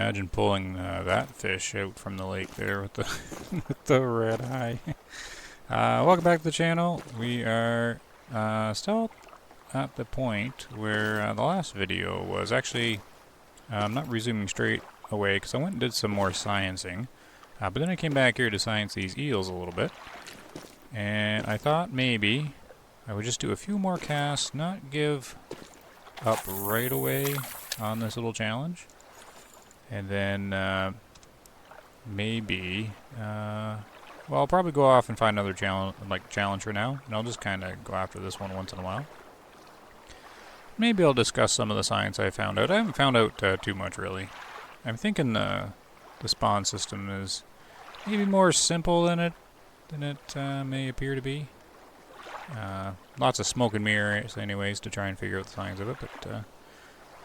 imagine pulling that fish out from the lake there with the with the red eye. Welcome back to the channel. We are still at the point where the last video was. Actually, I'm not resuming straight away because I went and did some more sciencing. But then I came back here to science these eels a little bit. And I thought maybe I would just do a few more casts, not give up right away on this little challenge. And then maybe, well, I'll probably go off and find another challenge for now, and I'll just kind of go after this one once in a while. Maybe I'll discuss some of the science I found out. I haven't found out too much, really. I'm thinking the spawn system is maybe more simple than it may appear to be. Lots of smoke and mirrors, anyways, to try and figure out the science of it, but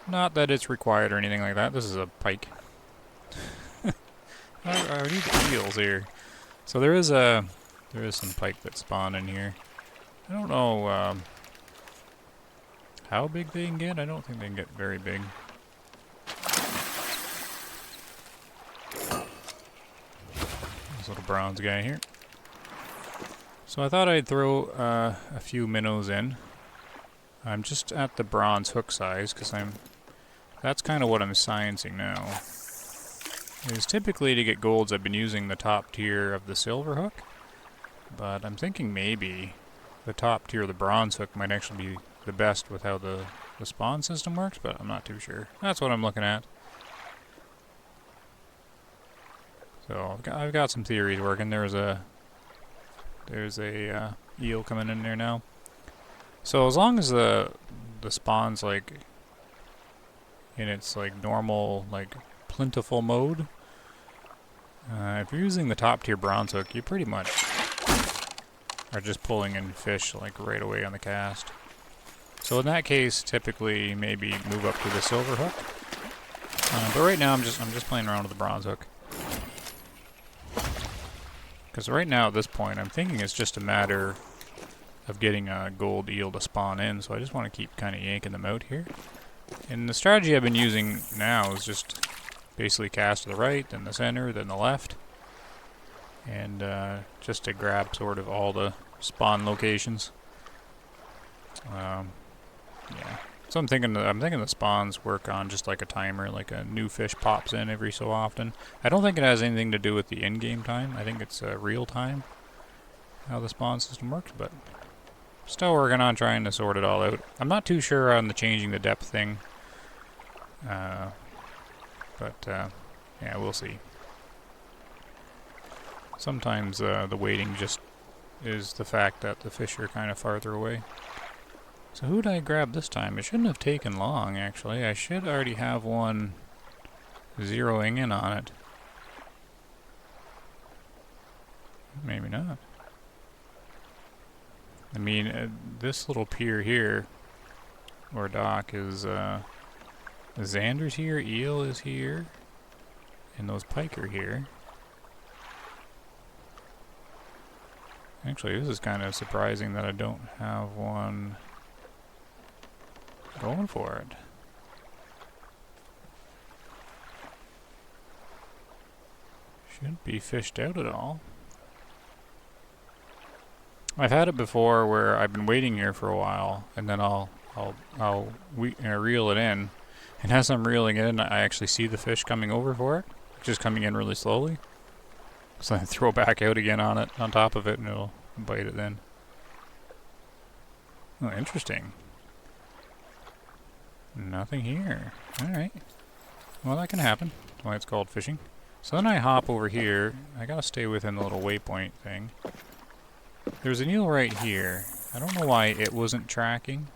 not that it's required or anything like that. This is a pike. I need eels here. So there is some pike that spawn in here. I don't know how big they can get. I don't think they can get very big. This little bronze guy here. So I thought I'd throw a few minnows in. I'm just at the bronze hook size because that's kind of what I'm sciencing now. Is typically to get golds I've been using the top tier of the silver hook, but I'm thinking maybe the top tier of the bronze hook might actually be the best with how the spawn system works, but I'm not too sure. That's what I'm looking at. So I've got some theories working. There's a eel coming in there now. So as long as the spawn's like in its like normal, like plentiful mode, if you're using the top tier bronze hook, you pretty much are just pulling in fish like right away on the cast. So in that case, typically maybe move up to the silver hook. But right now I'm just playing around with the bronze hook. Because right now at this point, I'm thinking it's just a matter of getting a gold eel to spawn in, so I just want to keep kind of yanking them out here. And the strategy I've been using now is just basically cast to the right, then the center, then the left. And just to grab sort of all the spawn locations. Yeah. So I'm thinking the spawns work on just like a timer, like a new fish pops in every so often. I don't think it has anything to do with the in-game time. I think it's real time how the spawn system works, but still working on trying to sort it all out. I'm not too sure on the changing the depth thing, but yeah, we'll see. Sometimes the waiting just is the fact that the fish are kind of farther away. So who did I grab this time? It shouldn't have taken long, actually. I should already have one zeroing in on it. Maybe not. I mean, this little pier here, or dock, is Xander's here, eel is here, and those pike are here. Actually, this is kind of surprising that I don't have one going for it. Shouldn't be fished out at all. I've had it before where I've been waiting here for a while, and then I'll reel it in, and as I'm reeling it in, I actually see the fish coming over for it, just coming in really slowly. So I throw back out again on it, on top of it, and it'll bite it then. Oh, interesting. Nothing here. Alright. Well, that can happen. That's why it's called fishing. So then I hop over here. I gotta stay within the little waypoint thing. There's an eel right here. I don't know why it wasn't tracking,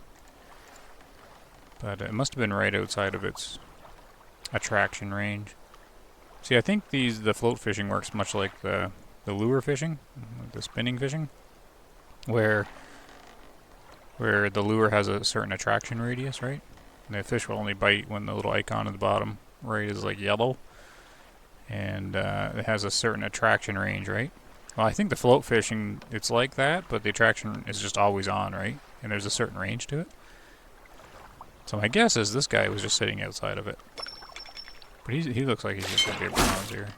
but it must have been right outside of its attraction range. See, I think the float fishing works much like the lure fishing, the spinning fishing, where the lure has a certain attraction radius, right? And the fish will only bite when the little icon at the bottom right is like yellow, and it has a certain attraction range, right? Well, I think the float fishing, it's like that, but the attraction is just always on, right? And there's a certain range to it. So my guess is this guy was just sitting outside of it. But he looks like he's just gonna be a bronze here.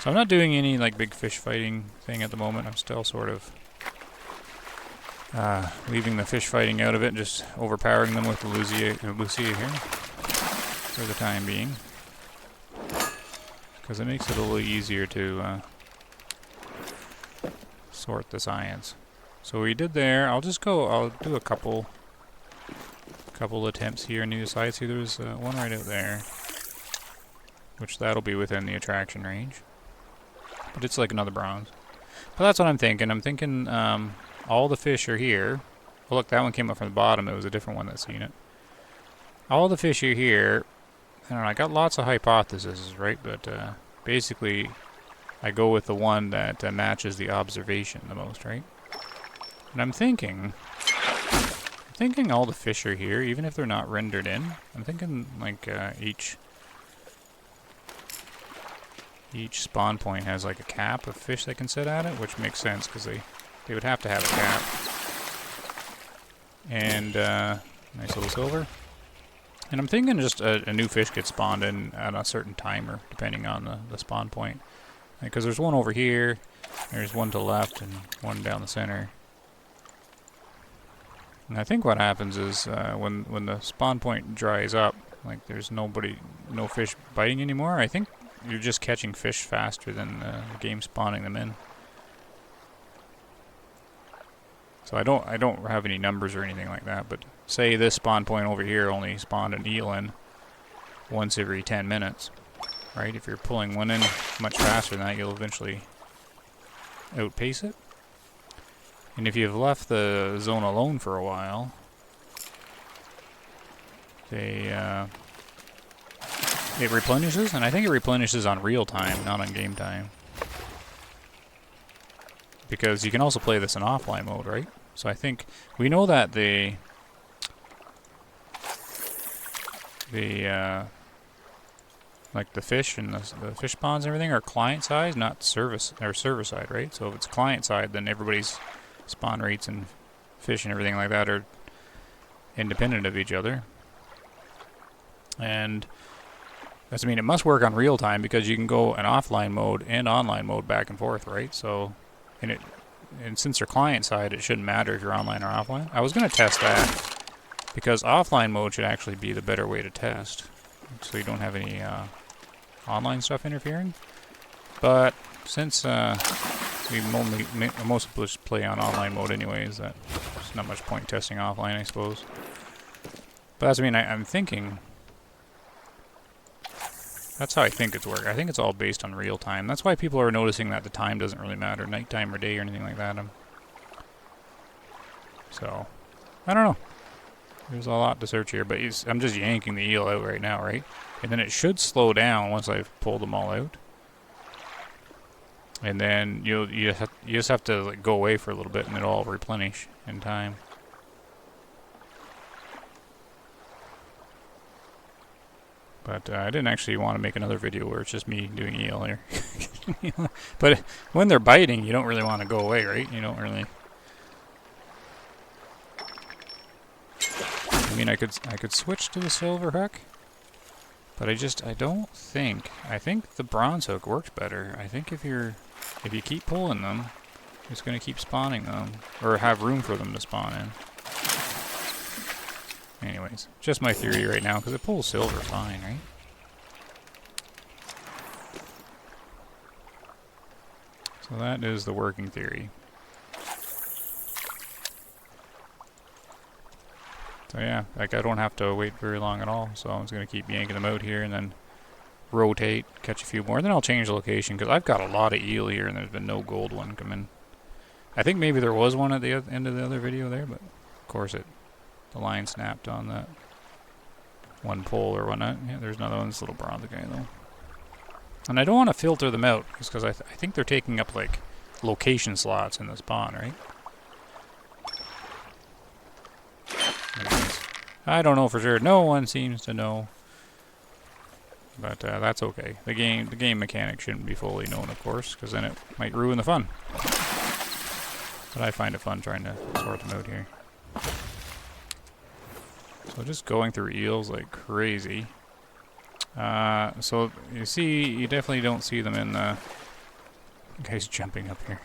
So I'm not doing any like big fish fighting thing at the moment. I'm still sort of leaving the fish fighting out of it, just overpowering them with the Lucia here for the time being, because it makes it a little easier to sort the science. So we did there. I'll do a couple attempts here on either side. See, there's one right out there, which that'll be within the attraction range. But it's like another bronze. But that's what I'm thinking. I'm thinking all the fish are here. Oh, look, that one came up from the bottom. It was a different one that's seen it. All the fish are here. I don't know, I got lots of hypotheses, right? But basically, I go with the one that matches the observation the most, right? And I'm thinking all the fish are here, even if they're not rendered in. I'm thinking like each spawn point has like a cap of fish that can sit at it, which makes sense because they would have to have a cap. And nice little silver. And I'm thinking just a new fish gets spawned in at a certain timer, depending on the spawn point. Because there's one over here, there's one to the left, and one down the center. And I think what happens is when the spawn point dries up, like there's no fish biting anymore, I think you're just catching fish faster than the game spawning them in. So I don't have any numbers or anything like that, but say this spawn point over here only spawned an eel in once every 10 minutes, right? If you're pulling one in much faster than that, you'll eventually outpace it. And if you've left the zone alone for a while, it replenishes, and I think it replenishes on real time, not on game time. Because you can also play this in offline mode, right? So I think we know that the like the fish and the fish spawns and everything are client side, not server side, right? So if it's client side, then everybody's spawn rates and fish and everything like that are independent of each other. And that's, I mean, it must work on real time because you can go in offline mode and online mode back and forth, right? So, and since they're client side, it shouldn't matter if you're online or offline. I was going to test that because offline mode should actually be the better way to test, so you don't have any online stuff interfering. But since we mostly just play on online mode anyways, there's not much point testing offline, I suppose. But that's, I mean, I'm thinking. That's how I think it's working. I think it's all based on real time. That's why people are noticing that the time doesn't really matter, nighttime or day or anything like that. So, I don't know. There's a lot to search here, but I'm just yanking the eel out right now, right? And then it should slow down once I've pulled them all out. And then you just have to like go away for a little bit, and it'll all replenish in time. But I didn't actually want to make another video where it's just me doing eel here. But when they're biting, you don't really want to go away, right? You don't really. I mean, I could switch to the silver hook, but I don't think. I think the bronze hook works better. I think if you keep pulling them, it's going to keep spawning them, or have room for them to spawn in. Anyways, just my theory right now, because it pulls silver fine, right? So that is the working theory. So yeah, like I don't have to wait very long at all, so I'm just going to keep yanking them out here and then rotate, catch a few more. Then I'll change the location, because I've got a lot of eel here and there's been no gold one come in. I think maybe there was one at the end of the other video there, but of course the line snapped on that one pole or whatnot. Yeah, there's another one, this little bronze guy though. And I don't want to filter them out, because I think they're taking up like location slots in the spawn, right? Anyways, I don't know for sure. No one seems to know. But that's okay. The game mechanic shouldn't be fully known, of course, because then it might ruin the fun. But I find it fun trying to sort them out here. So just going through eels like crazy. So you see, you definitely don't see them in the... Guy's jumping up here.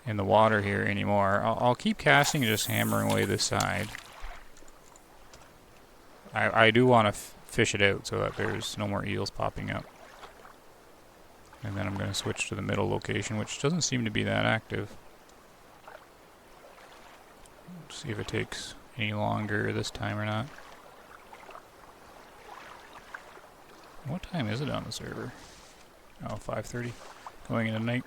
In the water here anymore. I'll keep casting and just hammering away this side. I do want to fish it out so that there's no more eels popping up. And then I'm going to switch to the middle location, which doesn't seem to be that active. See if it takes any longer this time or not. What time is it on the server? Oh, 5:30. Going into night.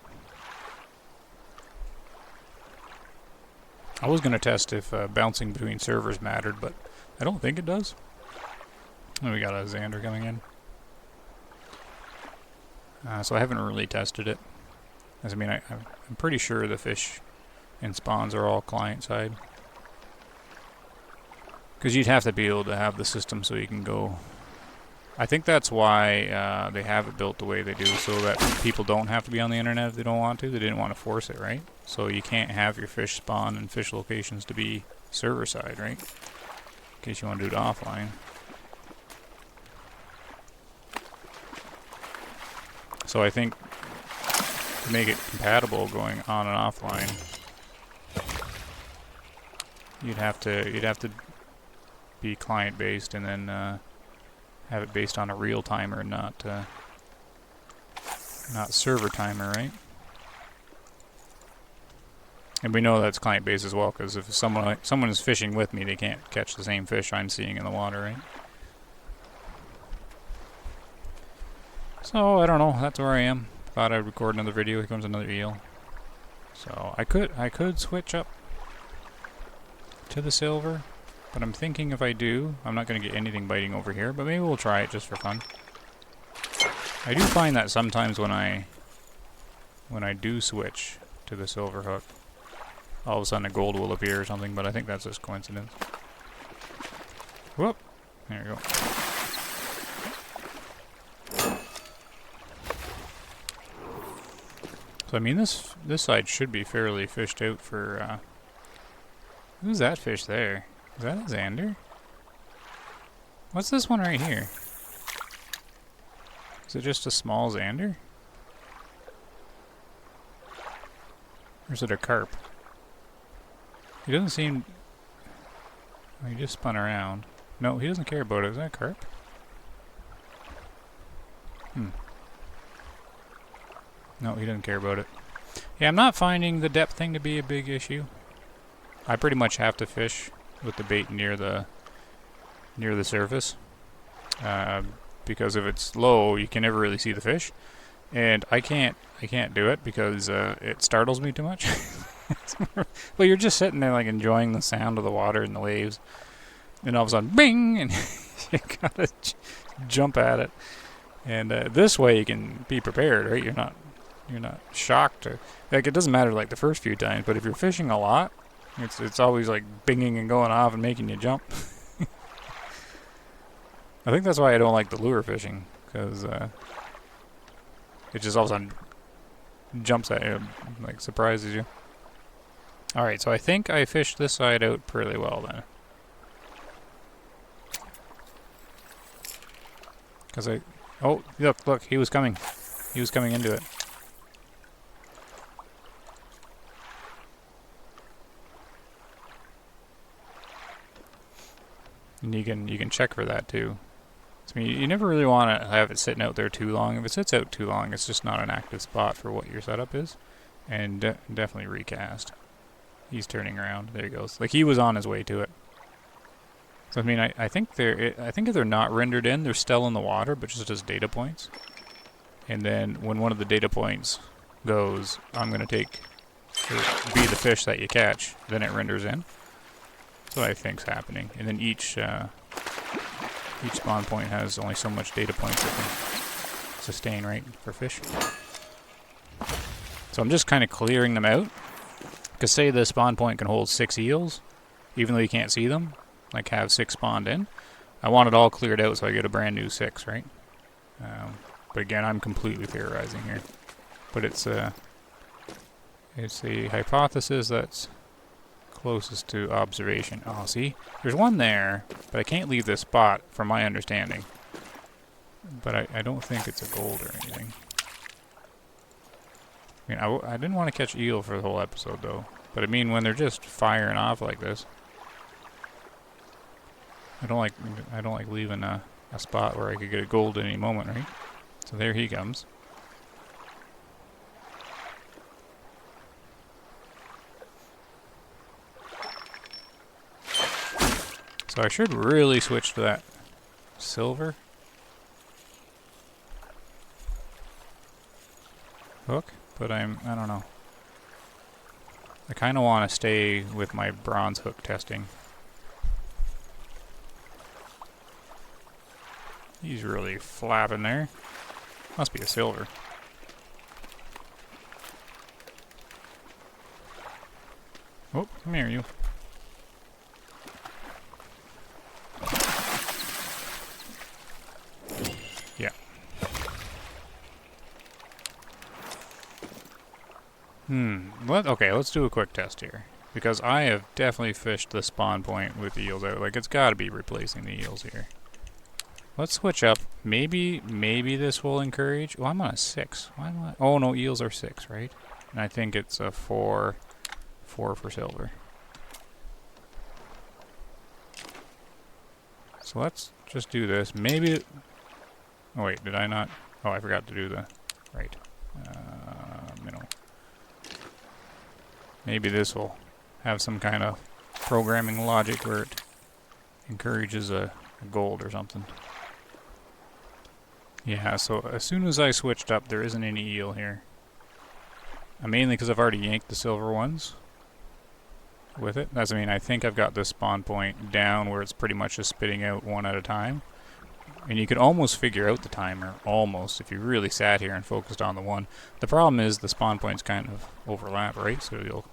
I was going to test if bouncing between servers mattered, but I don't think it does. And we got a Xander coming in. So I haven't really tested it. As I mean, I'm pretty sure the fish and spawns are all client side. Because you'd have to be able to have the system so you can go... I think that's why they have it built the way they do, so that people don't have to be on the internet if they don't want to. They didn't want to force it, right? So you can't have your fish spawn and fish locations to be server side, right? In case you want to do it offline. So I think to make it compatible going on and offline, you'd have to be client based and then have it based on a real timer, not server timer, right? And we know that's client based as well, because if someone is fishing with me, they can't catch the same fish I'm seeing in the water, right? So I don't know. That's where I am. Thought I'd record another video. Here comes another eel. So I could switch up to the silver. But I'm thinking if I do, I'm not going to get anything biting over here, but maybe we'll try it just for fun. I do find that sometimes when I do switch to the silver hook, all of a sudden a gold will appear or something, but I think that's just coincidence. Whoop! There you go. So I mean, this side should be fairly fished out for, who's that fish there? Is that a Xander? What's this one right here? Is it just a small Xander? Or is it a carp? He doesn't seem... Oh, he just spun around. No, he doesn't care about it. Is that a carp? No, he doesn't care about it. Yeah, I'm not finding the depth thing to be a big issue. I pretty much have to fish with the bait near the surface, because if it's low, you can never really see the fish, and I can't do it because it startles me too much. Well, you're just sitting there like enjoying the sound of the water and the waves, and all of a sudden, bing, and you gotta jump at it. And this way, you can be prepared, right? You're not shocked. Like, it doesn't matter like the first few times, but if you're fishing a lot, it's always like binging and going off and making you jump. I think that's why I don't like the lure fishing, because it just all of a sudden jumps at you, like surprises you. Alright, so I think I fished this side out pretty well then. Because oh, look, he was coming. He was coming into it. And you can check for that too. I mean, you never really want to have it sitting out there too long. If it sits out too long, it's just not an active spot for what your setup is. And definitely recast. He's turning around. There he goes. Like, he was on his way to it. So I mean, I think if they're not rendered in, they're still in the water, but just as data points. And then when one of the data points goes, I'm gonna be the fish that you catch. Then it renders in. That's what I think's happening. And then each spawn point has only so much data points it can sustain, right, for fish. So I'm just kind of clearing them out. Because say the spawn point can hold 6 eels, even though you can't see them, like have 6 spawned in. I want it all cleared out so I get a brand new 6, right? But again, I'm completely theorizing here. But it's a hypothesis that's closest to observation. Oh, see? There's one there, but I can't leave this spot from my understanding. But I don't think it's a gold or anything. I mean, I didn't want to catch eel for the whole episode, though. But I mean, when they're just firing off like this, I don't like leaving a spot where I could get a gold at any moment, right? So there he comes. So I should really switch to that silver hook, but I don't know. I kind of want to stay with my bronze hook testing. He's really flapping there. Must be a silver. Oh, come here, you. Yeah. Okay, let's do a quick test here. Because I have definitely fished the spawn point with the eels out. Like, it's got to be replacing the eels here. Let's switch up. Maybe this will encourage... Well, I'm on a 6. Why am I... Oh, no, eels are 6, right? And I think it's a 4 for silver. So let's just do this. Maybe... Oh, wait, did I not... Oh, I forgot to do the... Right. Minnow. Maybe this will have some kind of programming logic where it encourages a gold or something. Yeah, so as soon as I switched up, there isn't any eel here. Mainly because I've already yanked the silver ones with it. I mean, I think I've got this spawn point down where it's pretty much just spitting out one at a time. And you could almost figure out the timer, almost, if you really sat here and focused on the one. The problem is the spawn points kind of overlap, right? So you'll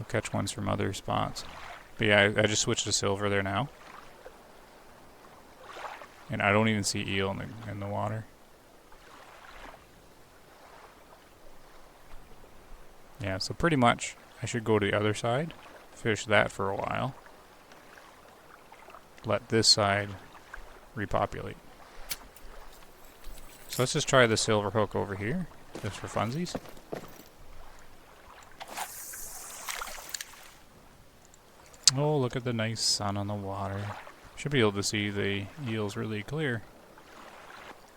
catch ones from other spots. But yeah, I just switched to silver there now. And I don't even see eel in the water. Yeah, so pretty much I should go to the other side, fish that for a while, let this side repopulate. So let's just try the silver hook over here, just for funsies. Oh, look at the nice sun on the water. Should be able to see the eels really clear.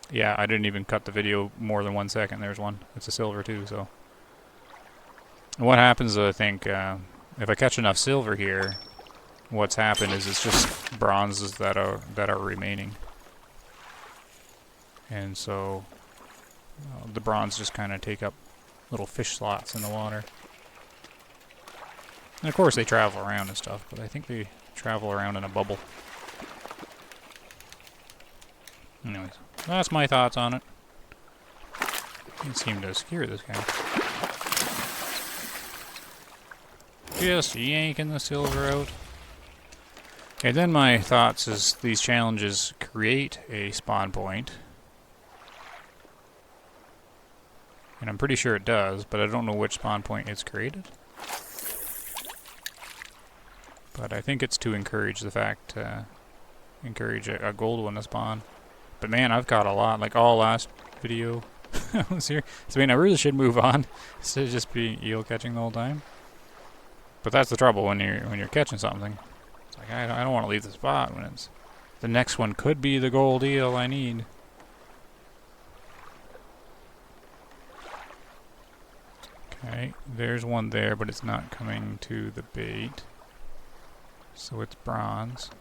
Yeah, I didn't even cut the video more than 1 second. There's one. It's a silver too, so. And what happens, I think, if I catch enough silver here, what's happened is it's just bronzes that are remaining. And so the bronze just kind of take up little fish slots in the water. And of course they travel around and stuff, but I think they travel around in a bubble. Anyways, that's my thoughts on it. Didn't seem to scare this guy. Just yanking the silver out. Okay, then my thoughts is these challenges create a spawn point. And I'm pretty sure it does, but I don't know which spawn point it's created. But I think it's to encourage the fact, encourage a gold one to spawn. But man, I've caught a lot, like all last video I was here. So I mean, I really should move on instead of just being eel catching the whole time. But that's the trouble when you're catching something. It's like I don't want to leave the spot when it's the next one could be the gold eel I need. Okay, there's one there, but it's not coming to the bait. So it's bronze.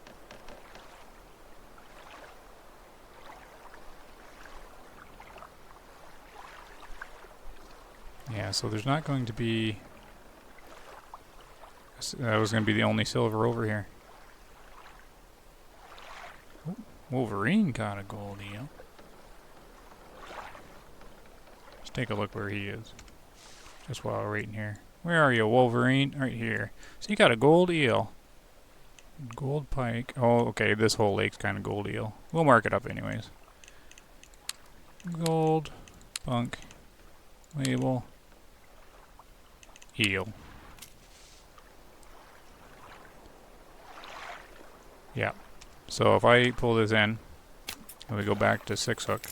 Yeah, so there's not going to be... That was going to be the only silver over here. Ooh, Wolverine got a gold eel. Let's take a look where he is. Just while we're waiting here. Where are you, Wolverine? Right here. So you got a gold eel. Gold pike. Oh, okay, this whole lake's kind of gold eel. We'll mark it up anyways. Gold, bunk, label, eel. Yeah. So if I pull this in, When we go back to 6 hook,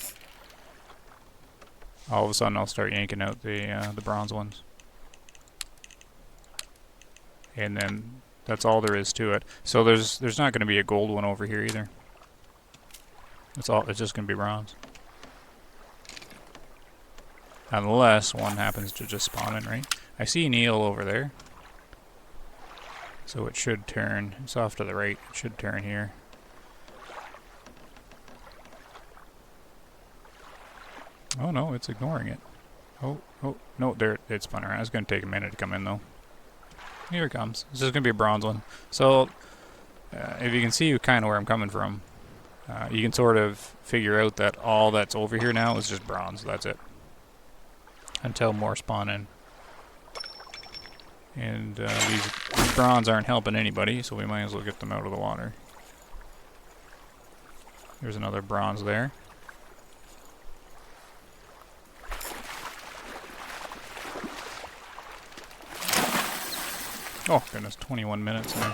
all of a sudden I'll start yanking out the bronze ones. And then that's all there is to it. So there's not going to be a gold one over here either. It's just going to be bronze. Unless one happens to just spawn in, right? I see an eel over there. So it should turn. It's off to the right. It should turn here. Oh no, it's ignoring it. Oh, no, there, it spun around. It's going to take a minute to come in though. Here it comes. This is going to be a bronze one. So, if you can see kind of where I'm coming from, you can sort of figure out that all that's over here now is just bronze. That's it. Until more spawn in. And these bronze aren't helping anybody, so we might as well get them out of the water. There's another bronze there. Oh goodness, 21 minutes and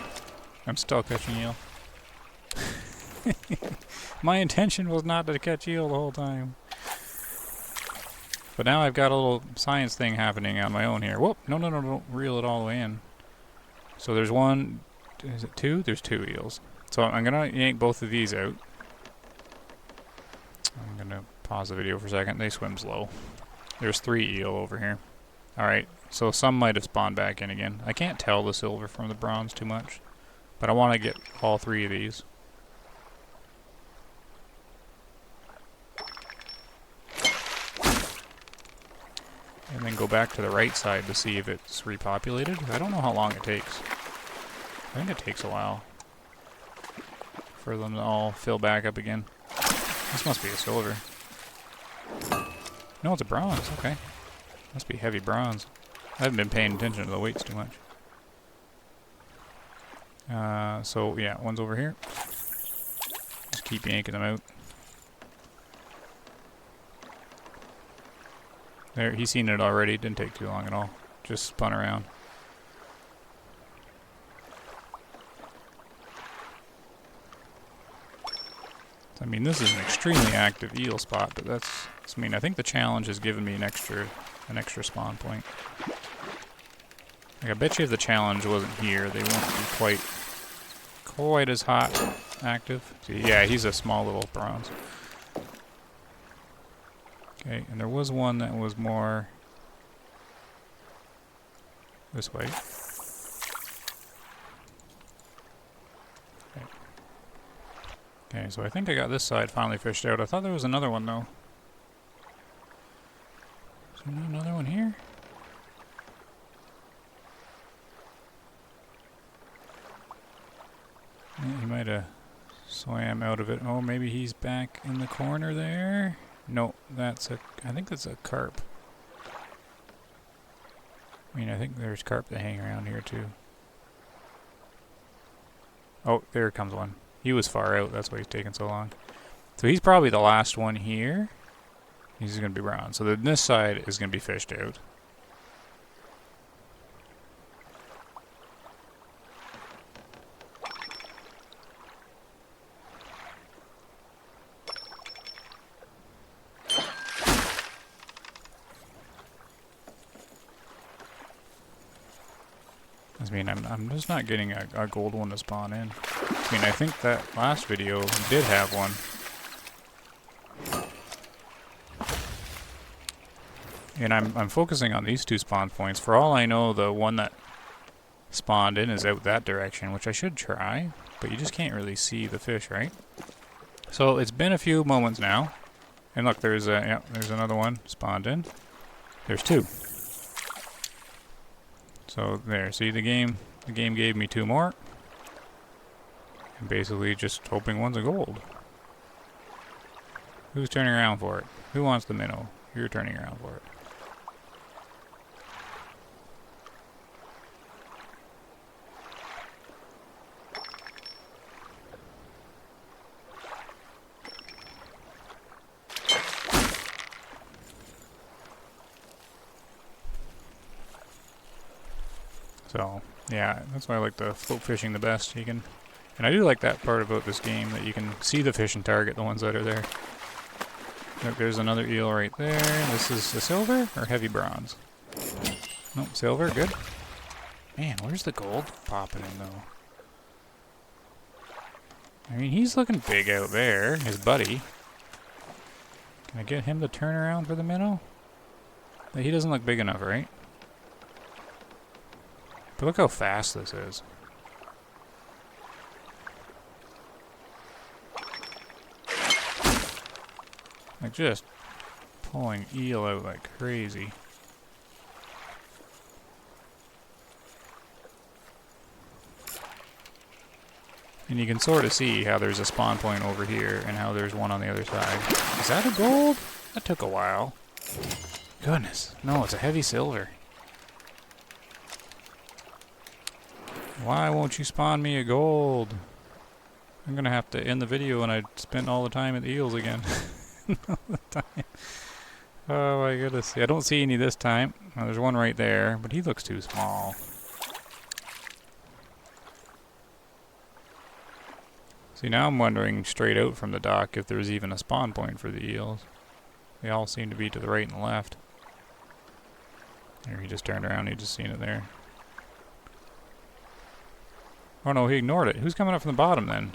I'm still catching eel. My intention was not to catch eel the whole time. But now I've got a little science thing happening on my own here. Whoop! No, don't reel it all the way in. So there's one, is it 2? There's 2 eels. So I'm gonna yank both of these out. I'm gonna pause the video for a second. They swim slow. There's 3 eel over here. Alright, so some might have spawned back in again. I can't tell the silver from the bronze too much, but I want to get all 3 of these. And then go back to the right side to see if it's repopulated. I don't know how long it takes. I think it takes a while for them to all fill back up again. This must be a silver. No, it's a bronze, okay. Must be heavy bronze. I haven't been paying attention to the weights too much. So yeah, one's over here. Just keep yanking them out. There, he's seen it already. Didn't take too long at all. Just spun around. I mean, this is an extremely active eel spot, but that's, I mean, I think the challenge has given me an extra spawn point. Like, I bet you if the challenge wasn't here, they wouldn't be quite as hot active. See, yeah, he's a small little bronze. Okay, and there was one that was more this way. Okay, so I think I got this side finally fished out. I thought there was another one though. Is there another one here? Yeah, he might have swam out of it. Oh, maybe he's back in the corner there? No, I think that's a carp. I mean, I think there's carp that hang around here too. Oh, there comes one. He was far out, that's why he's taking so long. So he's probably the last one here. He's going to be brown. So this side is going to be fished out. I mean, I'm just not getting a gold one to spawn in. I mean, I think that last video did have one. And I'm focusing on these 2 spawn points. For all I know, the one that spawned in is out that direction, which I should try, but you just can't really see the fish, right? So it's been a few moments now. And look, there's another one spawned in. There's 2. So there, see the game gave me 2 more. And basically just hoping one's a gold. Who's turning around for it? Who wants the minnow? You're turning around for it. So, yeah, that's why I like the float fishing the best. You can And I do like that part about this game, that you can see the fish and target the ones that are there. Look, there's another eel right there. This is a silver or heavy bronze? Nope, silver, good. Man, where's the gold popping in though? I mean, he's looking big out there, his buddy. Can I get him to turn around for the minnow? He doesn't look big enough, right? But look how fast this is. Like, just pulling eel out like crazy. And you can sort of see how there's a spawn point over here and how there's one on the other side. Is that a gold? That took a while. Goodness. No, it's a heavy silver. Why won't you spawn me a gold? I'm gonna have to end the video when I spent all the time at the eels again. All the time. Oh my goodness. I don't see any this time. Well, there's one right there, but he looks too small. See, now I'm wondering straight out from the dock if there's even a spawn point for the eels. They all seem to be to the right and the left. There, he just turned around, he just seen it there. Oh no, he ignored it. Who's coming up from the bottom then?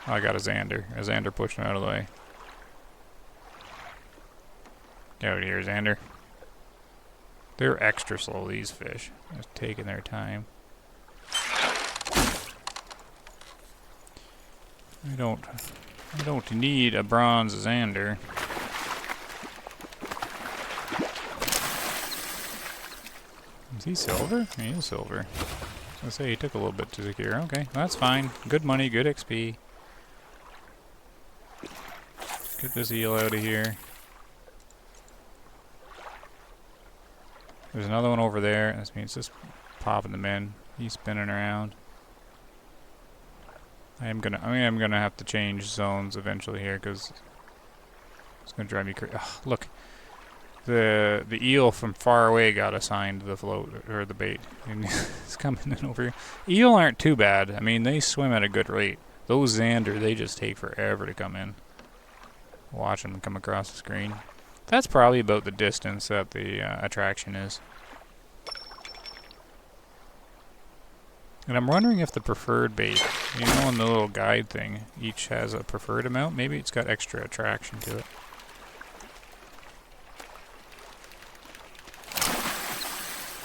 Oh, I got a Xander. A Xander pushed him out of the way. Get out of here, Xander. They're extra slow, these fish. Just taking their time. I don't need a bronze Xander. Is he silver? He is silver. I say he took a little bit to secure. Okay, that's fine. Good money, good XP. Get this eel out of here. There's another one over there. That means just popping them in. He's spinning around. I'm gonna have to change zones eventually here because it's gonna drive me crazy. Oh, look, the eel from far away got assigned the float or the bait, and it's coming in over here. Eel aren't too bad. I mean, they swim at a good rate. Those Xander, they just take forever to come in. Watch them come across the screen. That's probably about the distance that the attraction is. And I'm wondering if the preferred bait, you know, in the little guide thing, each has a preferred amount. Maybe it's got extra attraction to it.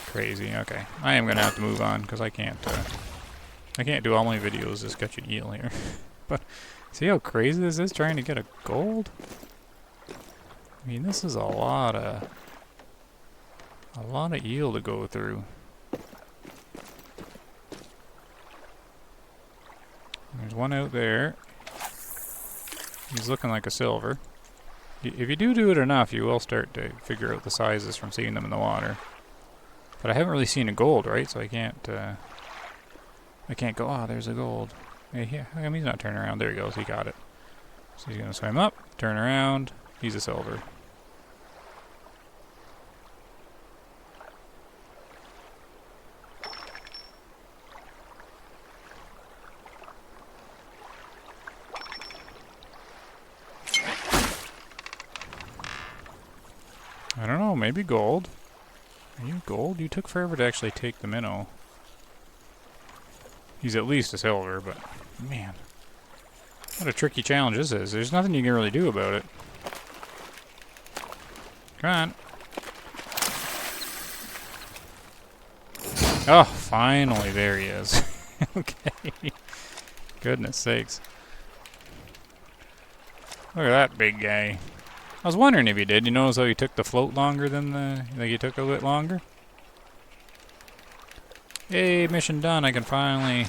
Crazy. Okay, I am gonna have to move on because I can't do all my videos just catching eel here. But see how crazy this is trying to get a gold? I mean, this is a lot of eel to go through. There's one out there. He's looking like a silver. If you do it enough, you will start to figure out the sizes from seeing them in the water. But I haven't really seen a gold, right? So I can't go, oh, there's a gold. Yeah, I mean, he's not turning around. There he goes. He got it. So he's going to swim up, turn around. He's a silver. I don't know, maybe gold. Are you gold? You took forever to actually take the minnow. He's at least a silver, but man, what a tricky challenge this is. There's nothing you can really do about it. Come on. Oh, finally, there he is. Okay. Goodness sakes. Look at that big guy. I was wondering if he did. You notice how he took the float longer than like he took a bit longer? Hey, mission done. I can finally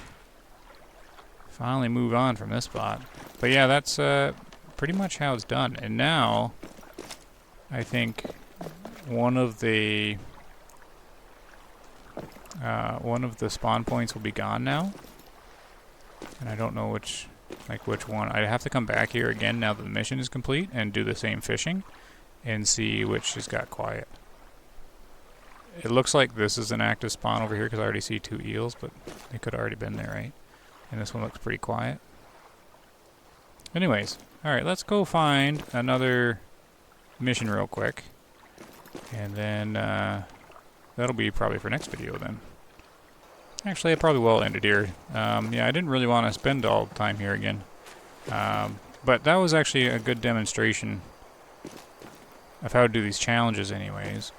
move on from this spot. But yeah, that's pretty much how it's done. And now, I think one of the spawn points will be gone now. And I don't know which one. I'd have to come back here again now that the mission is complete and do the same fishing and see which has got quiet. It looks like this is an active spawn over here because I already see 2 eels, but they could have already been there, right? And this one looks pretty quiet. Anyways, alright, let's go find another mission real quick. And then that'll be probably for next video then. Actually, I probably will end it here. Yeah, I didn't really want to spend all the time here again. But that was actually a good demonstration of how to do these challenges anyways.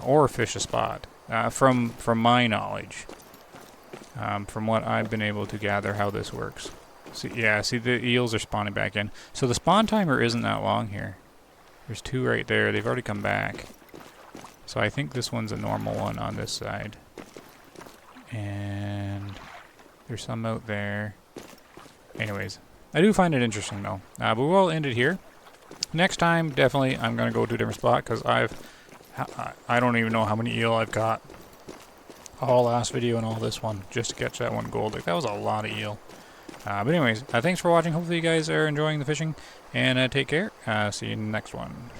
Or fish a spot. From my knowledge. From what I've been able to gather how this works. See, yeah, see the eels are spawning back in. So the spawn timer isn't that long here. There's 2 right there. They've already come back. So I think this one's a normal one on this side. And there's some out there. Anyways, I do find it interesting though. But we'll end it here. Next time, definitely, I'm going to go to a different spot because I don't even know how many eel I've caught. All last video and all this one just to catch that one gold. Like, that was a lot of eel. But anyways, thanks for watching. Hopefully you guys are enjoying the fishing. And take care. See you in the next one.